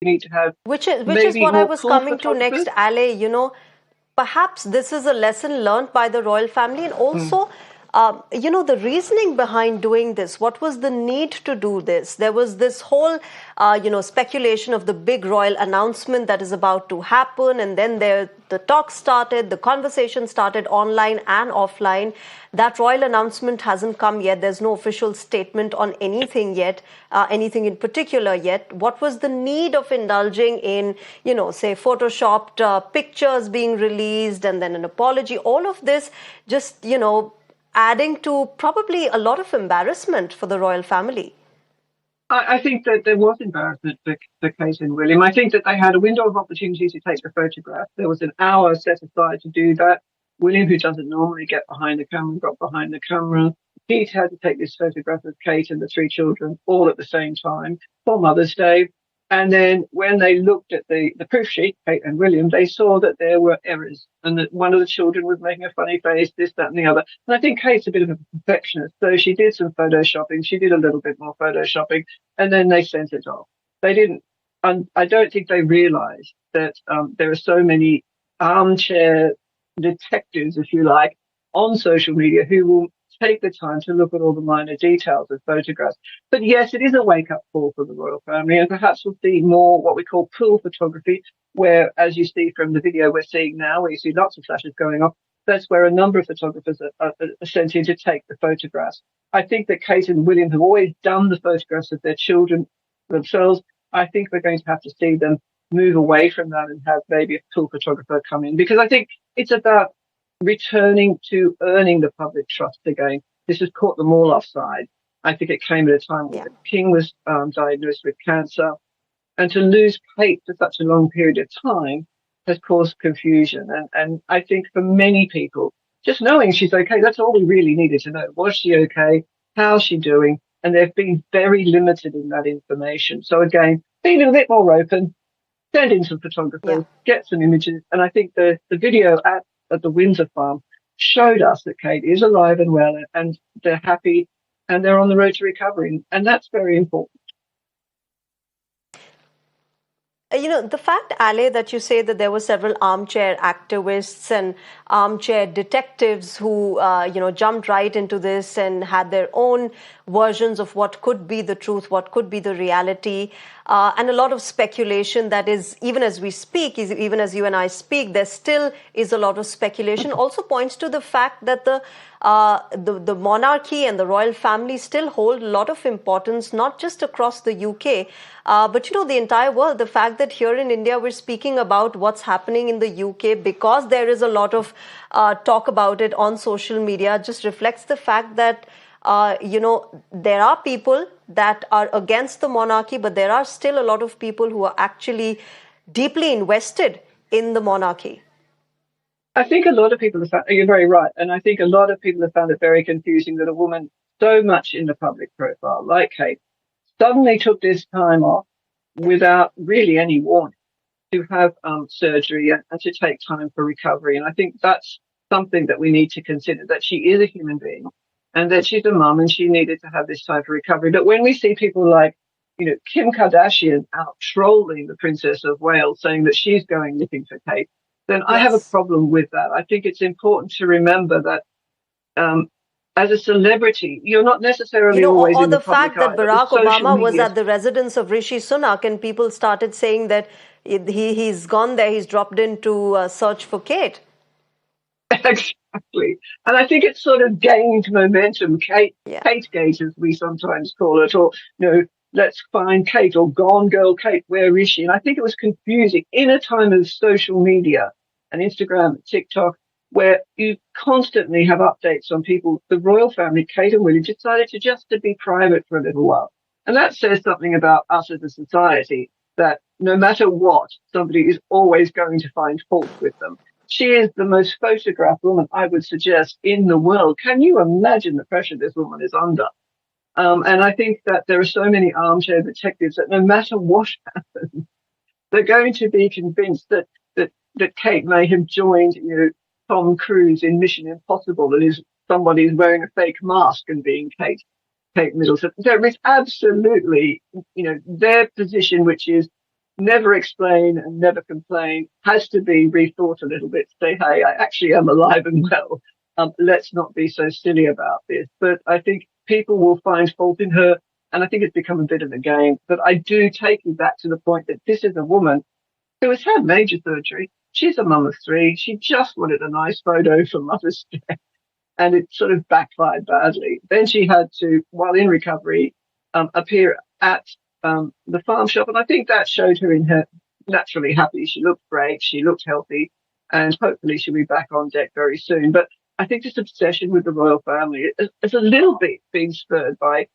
need to have Which is maybe what I more was cool coming to photographers. next, Ale. Perhaps this is a lesson learned by the royal family, and Mm. also, the reasoning behind doing this. What was the need to do this? There was this whole, speculation of the big royal announcement that is about to happen, and then the talk started, the conversation started online and offline. That royal announcement hasn't come yet. There's no official statement on anything yet, anything in particular yet. What was the need of indulging in, say, photoshopped pictures being released and then an apology? All of this just, adding to probably a lot of embarrassment for the royal family. I think that there was embarrassment for Kate and William. I think that they had a window of opportunity to take the photograph. There was an hour set aside to do that. William, who doesn't normally get behind the camera, got behind the camera. Pete had to take this photograph of Kate and the three children all at the same time for Mother's Day. And then when they looked at the proof sheet, Kate and William, they saw that there were errors and that one of the children was making a funny face, this, that, and the other. And I think Kate's a bit of a perfectionist. So she did some photoshopping. She did a little bit more photoshopping, and then they sent it off. They didn't, and I don't think they realized that there are so many armchair detectives, if you like, on social media who will take the time to look at all the minor details of photographs. But yes, it is a wake-up call for the royal family, and perhaps we'll see more what we call pool photography, where, as you see from the video we're seeing now, where you see lots of flashes going off, that's where a number of photographers are sent in to take the photographs. I think that Kate and William have always done the photographs of their children themselves. I think we're going to have to see them move away from that and have maybe a pool photographer come in, because I think it's about returning to earning the public trust again. This has caught them all offside. I think it came at a time when Yeah. the king was diagnosed with cancer, and to lose Kate for such a long period of time has caused confusion. And I think for many people, just knowing she's okay, that's all we really needed to know. Was she okay? How's she doing? And they've been very limited in that information. So again, being a bit more open, send in some Yeah. photographers, get some images. And I think the video at the Windsor farm showed us that Kate is alive and well, and they're happy and they're on the road to recovery. And that's very important. The fact, Ale, that you say that there were several armchair activists and armchair detectives who, jumped right into this and had their own versions of what could be the truth, what could be the reality, and a lot of speculation that is, even as we speak, even as you and I speak, there still is a lot of speculation, also points to the fact that the monarchy and the royal family still hold a lot of importance, not just across the UK, but the entire world. The fact that here in India we're speaking about what's happening in the UK because there is a lot of talk about it on social media just reflects the fact that there are people that are against the monarchy, but there are still a lot of people who are actually deeply invested in the monarchy. I think a lot of people have found, you're very right. And I think a lot of people have found it very confusing that a woman so much in the public profile, like Kate, suddenly took this time off without really any warning to have surgery and to take time for recovery. And I think that's something that we need to consider, that she is a human being and that she's a mum and she needed to have this time for recovery. But when we see people like, Kim Kardashian out trolling the Princess of Wales, saying that she's going looking for Kate, then I have a Yes. problem with that. I think it's important to remember that as a celebrity, you're not necessarily always Or in the the public fact that eye, but with Barack social Obama was media, at the residence of Rishi Sunak and people started saying that he's gone there, he's dropped in to search for Kate. exactly. And I think it's sort of gained momentum, Yeah. Kate Gate, as we sometimes call it, or, let's find Kate or Gone Girl Kate, where is she? And I think it was confusing in a time of social media and Instagram and TikTok, where you constantly have updates on people. The royal family, Kate and William, decided to be private for a little while. And that says something about us as a society, that no matter what, somebody is always going to find fault with them. She is the most photographed woman, I would suggest, in the world. Can you imagine the pressure this woman is under? And I think that there are so many armchair detectives that no matter what happens, they're going to be convinced that Kate may have joined, Tom Cruise in Mission Impossible, and somebody's wearing a fake mask and being Kate Middleton. There is absolutely, their position, which is never explain and never complain has to be rethought a little bit. Say, hey, I actually am alive and well. Let's not be so silly about this. But I think people will find fault in her, and I think it's become a bit of a game. But I do take you back to the point that this is a woman who has had major surgery. She's a mum of three. She just wanted a nice photo for Mother's Day, and it sort of backfired badly. Then she had to, while in recovery, appear at the farm shop, and I think that showed her in her naturally happy. She looked great. She looked healthy, and hopefully she'll be back on deck very soon. But I think this obsession with the royal family is a little bit being spurred by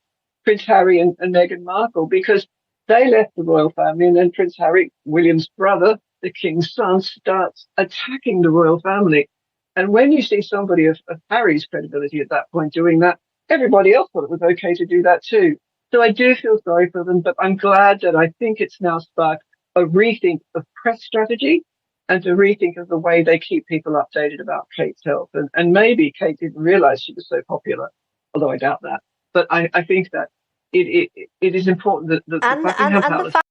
Prince Harry and Meghan Markle, because they left the royal family, and then Prince Harry, William's brother, the king's son, starts attacking the royal family. And when you see somebody of Harry's credibility at that point doing that, everybody else thought it was okay to do that too. So I do feel sorry for them, but I'm glad that I think it's now sparked a rethink of press strategy and a rethink of the way they keep people updated about Kate's health. And maybe Kate didn't realize she was so popular, although I doubt that. But I think that it is important that the Buckingham Palace